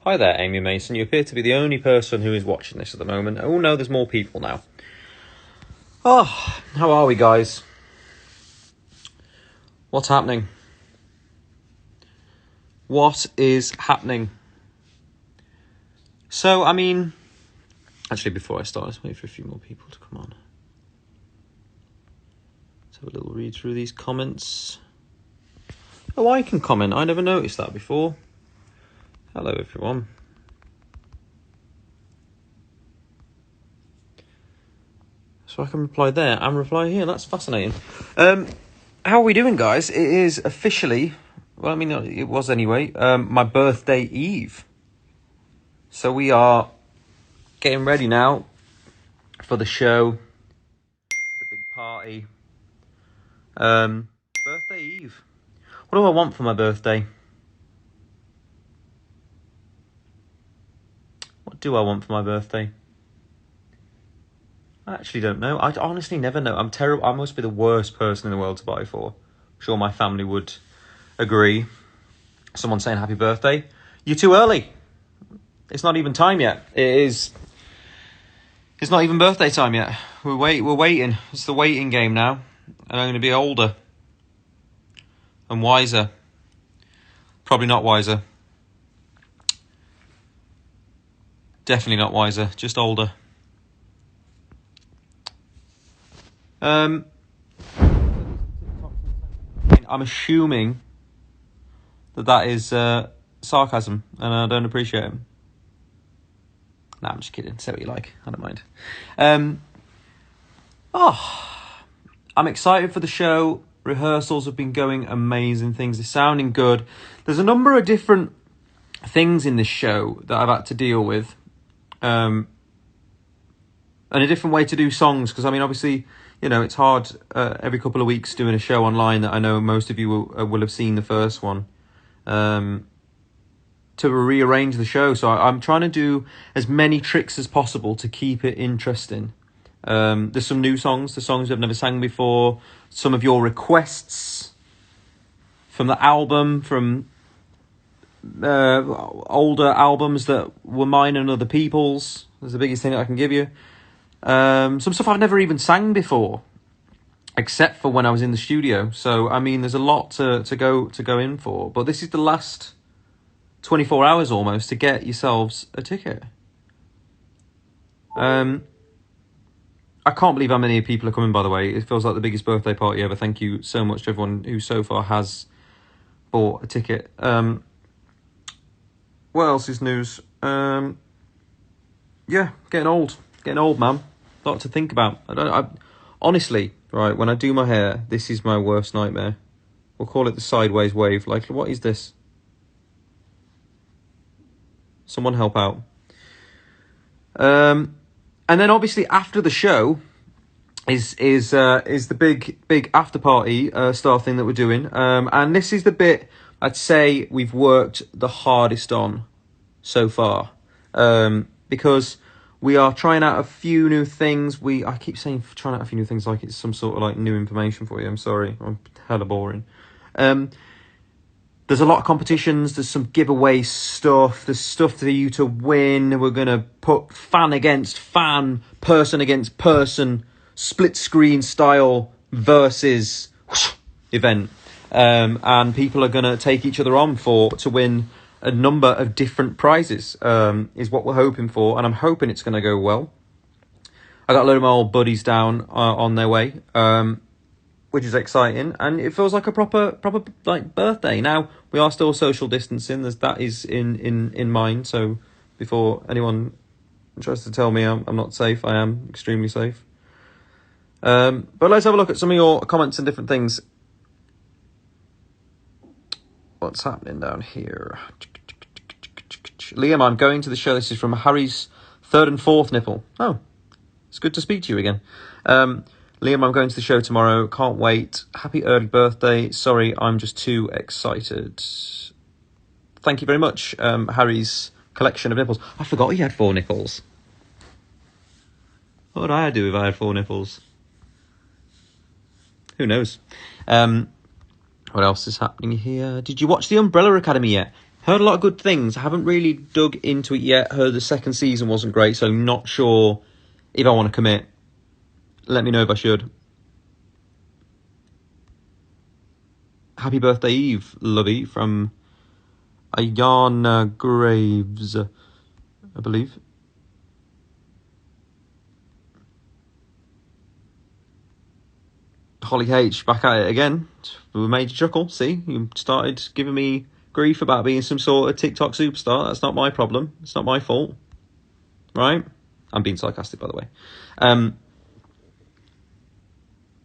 Hi there, Amy Mason. You appear to be the only person who is watching this at the moment. Oh no, there's more people now. Oh, how are we, guys? What's happening? What is happening? So, I mean, actually, before I start, let's wait for a few more people to come on. Let's have a little read through these comments. Oh, I can comment. I never noticed that before. Hello, everyone. So I can reply there and reply here. That's fascinating. How are we doing, guys? It is officially, well, I mean, it was anyway, my birthday eve. So we are getting ready now for the show, the big party. Birthday eve. What do I want for my birthday? What do I want for my birthday? I actually don't know. I honestly never know. I'm terrible. I must be the worst person in the world to buy for. I'm sure my family would agree. Someone saying happy birthday. You're too early. It's not even time yet. It's not even birthday time yet. We're waiting. It's the waiting game now. And I'm going to be older. And wiser. Probably not wiser. Definitely not wiser. Just older. I'm assuming that is sarcasm, and I don't appreciate it. Nah, I'm just kidding. Say what you like. I don't mind. I'm excited for the show. Rehearsals have been going amazing. Things are sounding good. There's a number of different things in this show that I've had to deal with. And a different way to do songs. Because, I mean, obviously, you know, it's hard every couple of weeks doing a show online that I know most of you will have seen the first one. To rearrange the show. So I'm trying to do as many tricks as possible to keep it interesting. There's some new songs, the songs I've never sang before, some of your requests from the album, from older albums that were mine and other people's. That's the biggest thing that I can give you. Some stuff I've never even sang before, except for when I was in the studio. So, I mean, there's a lot to go in for. But this is the last 24 hours almost to get yourselves a ticket. I can't believe how many people are coming, by the way. It feels like the biggest birthday party ever. Thank you so much to everyone who so far has bought a ticket. What else is news? Yeah, getting old. Getting old, man. A lot to think about. Honestly, right, when I do my hair, this is my worst nightmare. We'll call it the sideways wave. Like, what is this? Someone help out. And then obviously after the show is the big after party style thing that we're doing. And this is the bit I'd say we've worked the hardest on so far. Because we are trying out a few new things. I keep saying trying out a few new things like it's some sort of like new information for you. I'm sorry. I'm hella boring. There's a lot of competitions. There's some giveaway stuff. There's stuff for you to win. We're going to put fan against fan, person against person, split screen style versus event. And people are going to take each other on to win a number of different prizes, is what we're hoping for. And I'm hoping it's going to go well. I got a load of my old buddies down on their way. Which is exciting, and it feels like a proper like birthday. Now we are still social distancing. That is in mind. So before anyone tries to tell me I'm not safe, I am extremely safe. But let's have a look at some of your comments and different things. What's happening down here? Liam, I'm going to the show. This is from Harry's third and fourth nipple. Oh, it's good to speak to you again. Liam, I'm going to the show tomorrow. Can't wait. Happy early birthday. Sorry, I'm just too excited. Thank you very much, Harry's collection of nipples. I forgot he had 4 nipples. What would I do if I had 4 nipples? Who knows? What else is happening here? Did you watch The Umbrella Academy yet? Heard a lot of good things. I haven't really dug into it yet. Heard the second season wasn't great, so I'm not sure if I want to commit. Let me know if I should. Happy birthday, Eve, lovey, from Ayana Graves, I believe. Holly H, back at it again. We made you chuckle. See, you started giving me grief about being some sort of TikTok superstar. That's not my problem. It's not my fault. Right? I'm being sarcastic, by the way.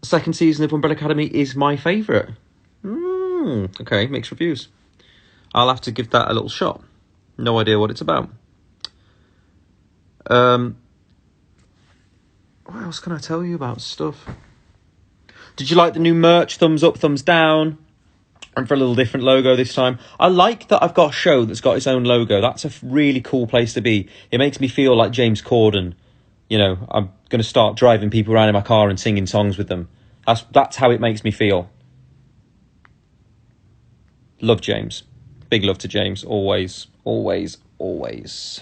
Second season of Umbrella Academy is my favourite. Okay, mixed reviews. I'll have to give that a little shot. No idea what it's about. What else can I tell you about stuff? Did you like the new merch? Thumbs up, thumbs down. And for a little different logo this time. I like that I've got a show that's got its own logo. That's a really cool place to be. It makes me feel like James Corden. You know, I'm going to start driving people around in my car and singing songs with them. That's how it makes me feel. Love James. Big love to James. Always, always, always.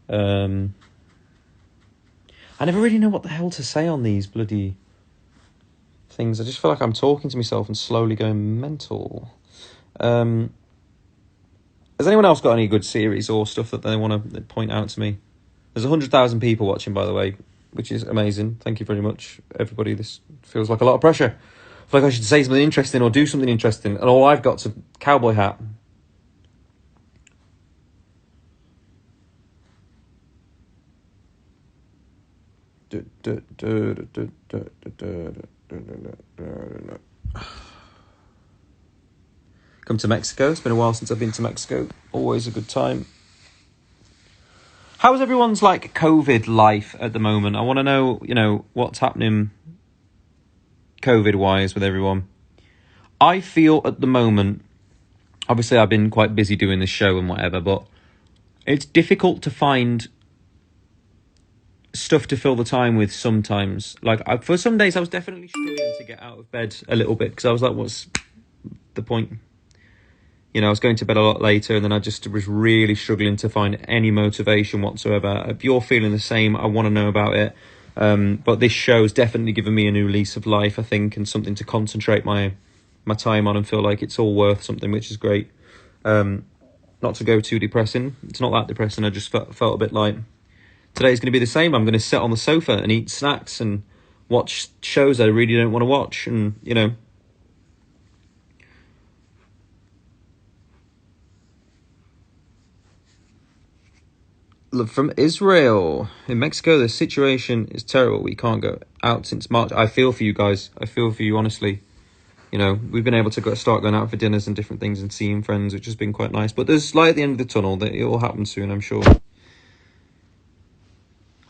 I never really know what the hell to say on these bloody things. I just feel like I'm talking to myself and slowly going mental. Has anyone else got any good series or stuff that they want to point out to me? There's 100,000 people watching, by the way, which is amazing. Thank you very much, everybody. This feels like a lot of pressure. I feel like I should say something interesting or do something interesting, and all I've got's a cowboy hat. Come to Mexico. It's been a while since I've been to Mexico. Always a good time. How's everyone's like COVID life at the moment? I want to know, you know, what's happening COVID wise with everyone. I feel at the moment, obviously I've been quite busy doing this show and whatever, but it's difficult to find stuff to fill the time with sometimes. Like for some days I was definitely struggling to get out of bed a little bit because I was like, what's the point? You know, I was going to bed a lot later and then I just was really struggling to find any motivation whatsoever. If you're feeling the same, I want to know about it. But this show's definitely given me a new lease of life, I think, and something to concentrate my time on and feel like it's all worth something, which is great. Not to go too depressing. It's not that depressing. I just felt a bit like today's going to be the same. I'm going to sit on the sofa and eat snacks and watch shows I really don't want to watch. And, you know, from Israel. In Mexico, the situation is terrible. We can't go out since March. I feel for you guys. I feel for you, honestly. You know, we've been able to start going out for dinners and different things and seeing friends, which has been quite nice. But there's light at the end of the tunnel. That it will happen soon, I'm sure.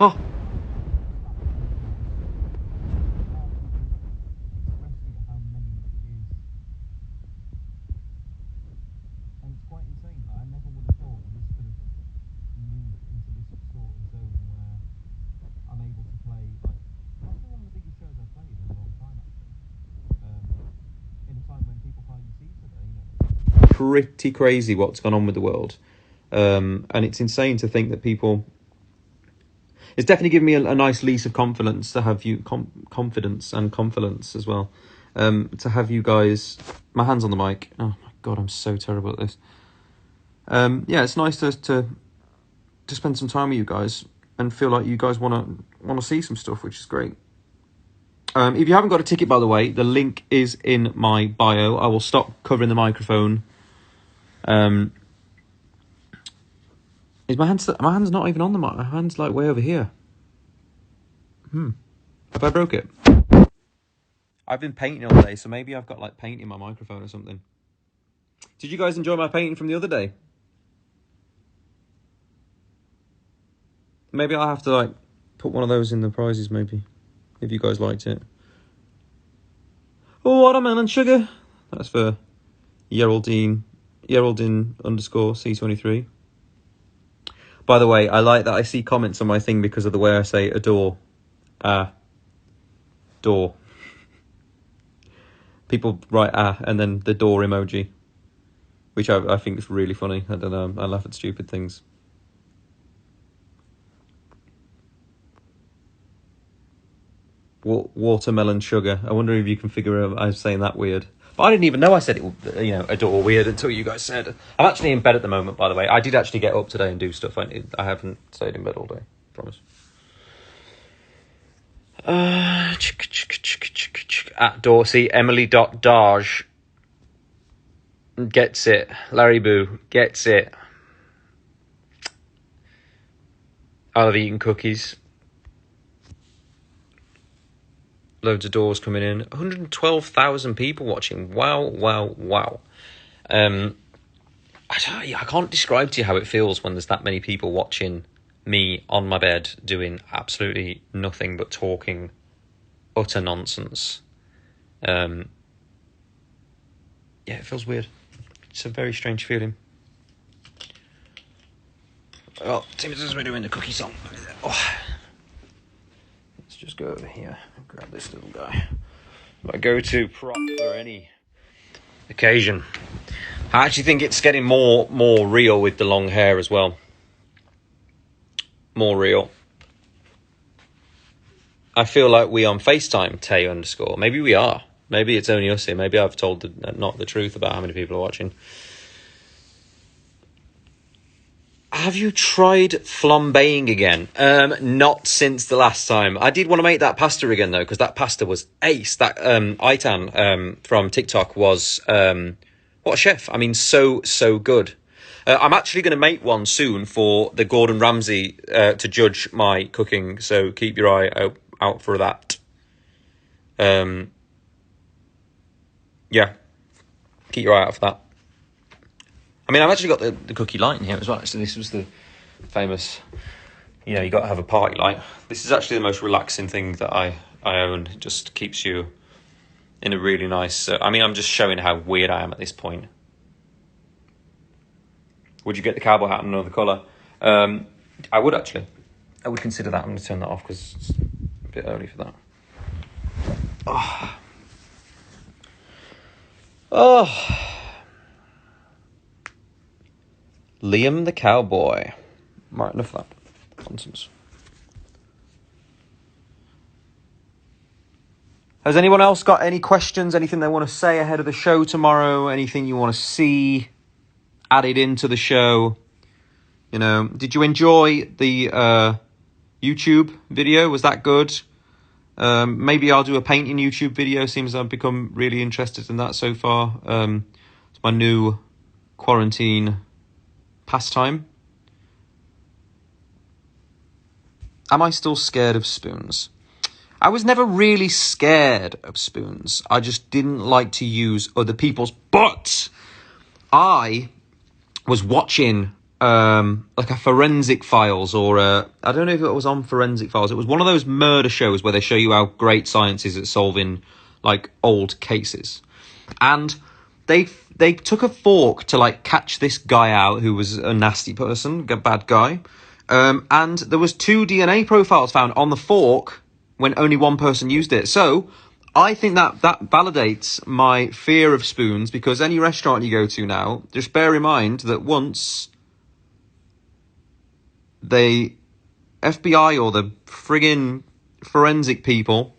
Oh. Pretty crazy what's gone on with the world, and it's insane to think that people. It's definitely given me a nice lease of confidence to have you confidence and confidence as well. To have you guys, my hands on the mic. Oh my god, I'm so terrible at this. Yeah, it's nice to spend some time with you guys and feel like you guys want to see some stuff, which is great. If you haven't got a ticket, by the way, the link is in my bio. I will stop covering the microphone. Is my hand's not even on the mic. My hand's like way over here. Have I broke it? I've been painting all day, so maybe I've got like paint in my microphone or something. Did you guys enjoy my painting from the other day? Maybe I'll have to like put one of those in the prizes, maybe, if you guys liked it. Oh, watermelon sugar. That's for Geraldine _ C23. By the way, I like that I see comments on my thing because of the way I say adore. Door. People write and then the door emoji. which I think is really funny. I don't know. I laugh at stupid things. Watermelon sugar. I wonder if you can figure out I'm saying that weird. But I didn't even know I said it, you know, adore weird until you guys said. I'm actually in bed at the moment, by the way. I did actually get up today and do stuff. I haven't stayed in bed all day. Promise. At Dorsey, Emily.Darge gets it. Larry Boo gets it. I love eating cookies. Loads of doors coming in. 112,000 people watching. Wow, wow, wow. I can't describe to you how it feels when there's that many people watching me on my bed doing absolutely nothing but talking utter nonsense. Yeah, it feels weird. It's a very strange feeling. Oh, Timothy's doing the cookie song. Oh. Let's just go over here and grab this little guy. My go-to prop for any occasion. I actually think it's getting more real with the long hair as well. More real. I feel like we on FaceTime, Tay_. Maybe we are. Maybe it's only us here. Maybe I've told not the truth about how many people are watching. Have you tried flambeing again? Not since the last time. I did want to make that pasta again, though, because that pasta was ace. That Aitan from TikTok was... what a chef. I mean, so good. I'm actually going to make one soon for the Gordon Ramsay to judge my cooking, so keep your eye out for that. Yeah, keep your eye out for that. I mean, I've actually got the cookie light in here as well. So this was the famous, you know, you got to have a party light. This is actually the most relaxing thing that I own. It just keeps you in a really nice... I mean, I'm just showing how weird I am at this point. Would you get the cowboy hat in another colour? I would, actually. I would consider that. I'm going to turn that off because it's a bit early for that. Oh. Liam the cowboy. Right, enough of that nonsense. Has anyone else got any questions? Anything they want to say ahead of the show tomorrow? Anything you want to see added into the show? You know, did you enjoy the YouTube video? Was that good? Maybe I'll do a painting YouTube video. Seems I've become really interested in that so far. It's my new quarantine pastime. Am I still scared of spoons? I was never really scared of spoons. I just didn't like to use other people's. But I was watching like a Forensic Files or I don't know if it was on Forensic Files. It was one of those murder shows where they show you how great science is at solving like old cases. And they took a fork to like catch this guy out who was a nasty person, a bad guy. And there was 2 DNA profiles found on the fork when only one person used it. So I think that validates my fear of spoons, because any restaurant you go to now, just bear in mind that once the FBI or the friggin' forensic people,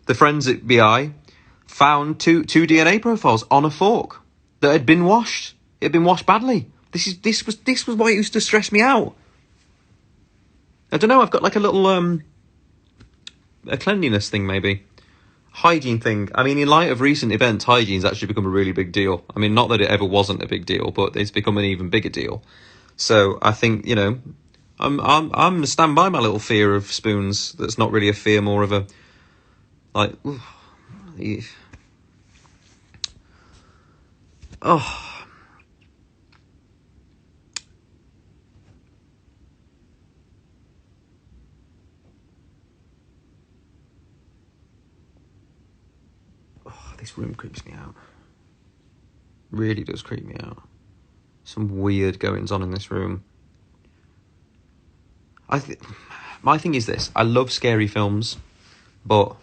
the forensic BI, found two DNA profiles on a fork that had been washed. It had been washed badly. This was why it used to stress me out. I don't know, I've got like a little a cleanliness thing, maybe. Hygiene thing. I mean, in light of recent events, hygiene's actually become a really big deal. I mean, not that it ever wasn't a big deal, but it's become an even bigger deal. So I think, you know, I'm gonna stand by my little fear of spoons. That's not really a fear, more of a like. Oh. This room creeps me out. Really does creep me out. Some weird goings on in this room. My thing is this. I love scary films, but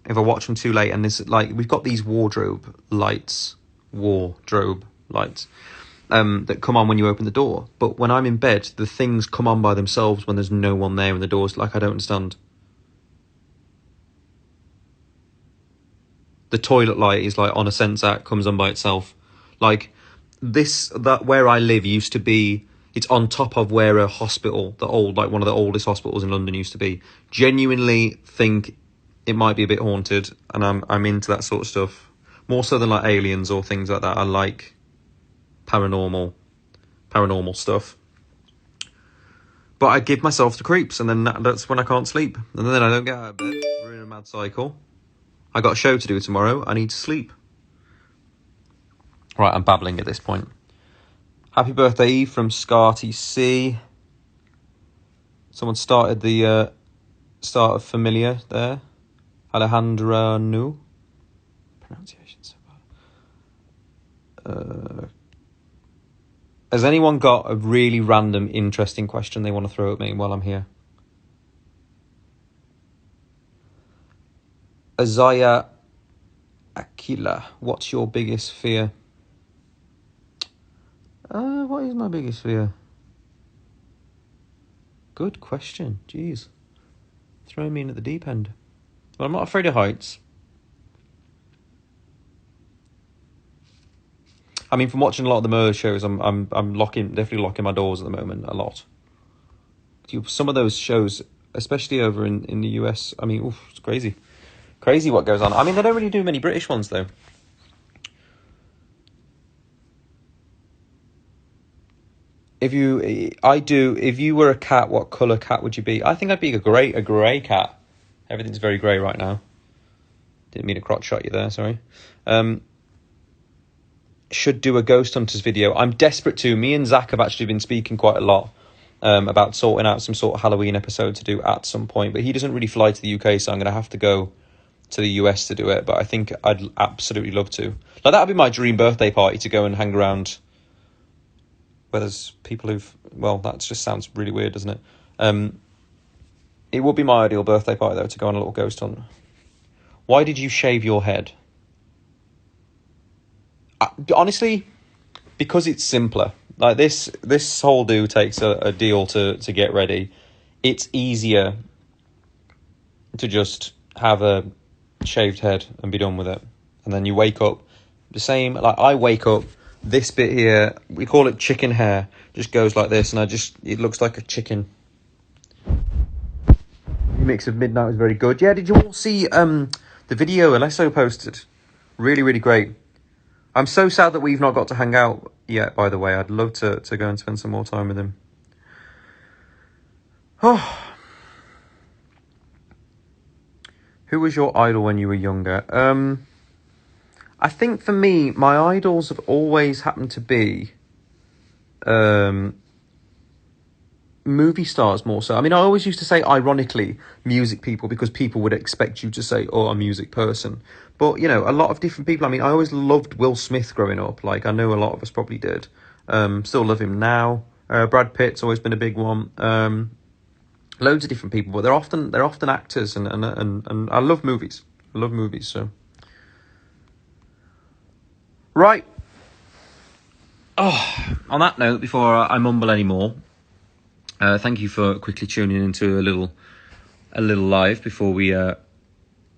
if I watch them too late, and this, like, we've got these wardrobe lights wardrobe lights that come on when you open the door. But when I'm in bed, the things come on by themselves when there's no one there and the door's like, I don't understand. The toilet light is like on a sensor, comes on by itself. Like that where I live used to be, it's on top of where a hospital, like one of the oldest hospitals in London used to be. Genuinely think it might be a bit haunted, and I'm into that sort of stuff. More so than like aliens or things like that. I like paranormal stuff. But I give myself the creeps, and then that's when I can't sleep. And then I don't get out of bed. We're in a mad cycle. I got a show to do tomorrow. I need to sleep. Right, I'm babbling at this point. Happy birthday, Eve, from Scarty C. Someone started the start of Familiar there. Alejandra Nu. Pronunciation so bad. Has anyone got a really random, interesting question they want to throw at me while I'm here? Azaya Aquila, what's your biggest fear? What is my biggest fear? Good question. Jeez. Throwing me in at the deep end. Well, I'm not afraid of heights. I mean, from watching a lot of the murder shows, I'm definitely locking my doors at the moment a lot. Some of those shows, especially over in the US, I mean, oof, it's crazy. Crazy what goes on. I mean, they don't really do many British ones, though. If you were a cat, what colour cat would you be? I think I'd be a grey cat. Everything's very grey right now. Didn't mean to crotch shot you there, sorry. Should do a Ghost Hunters video. I'm desperate to. Me and Zach have actually been speaking quite a lot about sorting out some sort of Halloween episode to do at some point. But he doesn't really fly to the UK, so I'm going to have to go to the US to do it. But I think I'd absolutely love to. Like, that would be my dream birthday party, to go and hang around where there's people well, that just sounds really weird, doesn't it? It would be my ideal birthday party, though, to go on a little ghost hunt. Why did you shave your head? Honestly, because it's simpler. Like, this whole do takes a deal to get ready. It's easier to just have a shaved head and be done with it. And then you wake up the same. Like, I wake up, this bit here, we call it chicken hair, just goes like this, and it looks like a chicken. Mix of Midnight was very good. Yeah, did you all see the video Alesso posted? Really, really great. I'm so sad that we've not got to hang out yet, by the way. I'd love to go and spend some more time with him. Oh. Who was your idol when you were younger? I think for me, my idols have always happened to be movie stars more so. I mean, I always used to say, ironically, music people, because people would expect you to say, oh, a music person. But, you know, a lot of different people. I mean, I always loved Will Smith growing up. Like, I know a lot of us probably did. Still love him now. Brad Pitt's always been a big one. Loads of different people, but they're often actors, and I love movies. I love movies, so. Right. Oh, on that note, before I mumble anymore, thank you for quickly tuning into a little live before we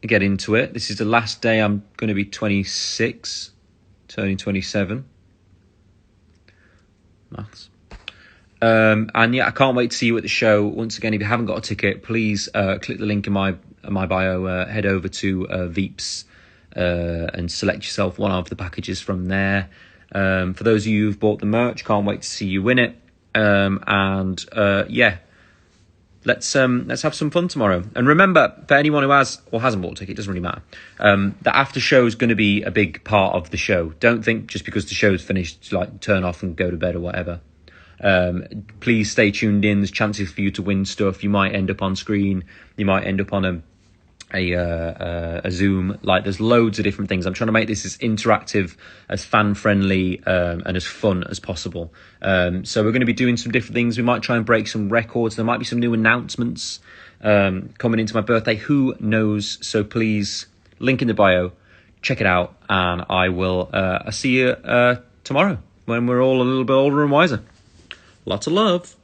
get into it. This is the last day I'm going to be 26, turning 27. Maths. And yeah, I can't wait to see you at the show. Once again, if you haven't got a ticket, please click the link in my bio, head over to Veeps and select yourself one of the packages from there. For those of you who've bought the merch, can't wait to see you win it. Yeah, let's have some fun tomorrow. And remember, for anyone who has or hasn't bought a ticket, it doesn't really matter. The after show is going to be a big part of the show. Don't think just because the show's finished, like, turn off and go to bed or whatever. Please stay tuned in. There's chances for you to win stuff. You might end up on screen. You might end up on a Zoom. Like, there's loads of different things. I'm trying to make this as interactive, as fan friendly, and as fun as possible. So we're going to be doing some different things. We might try and break some records. There might be some new announcements coming into my birthday. Who knows? So please, link in the bio. check it out, and I will see you tomorrow when we're all a little bit older and wiser. Lots of love.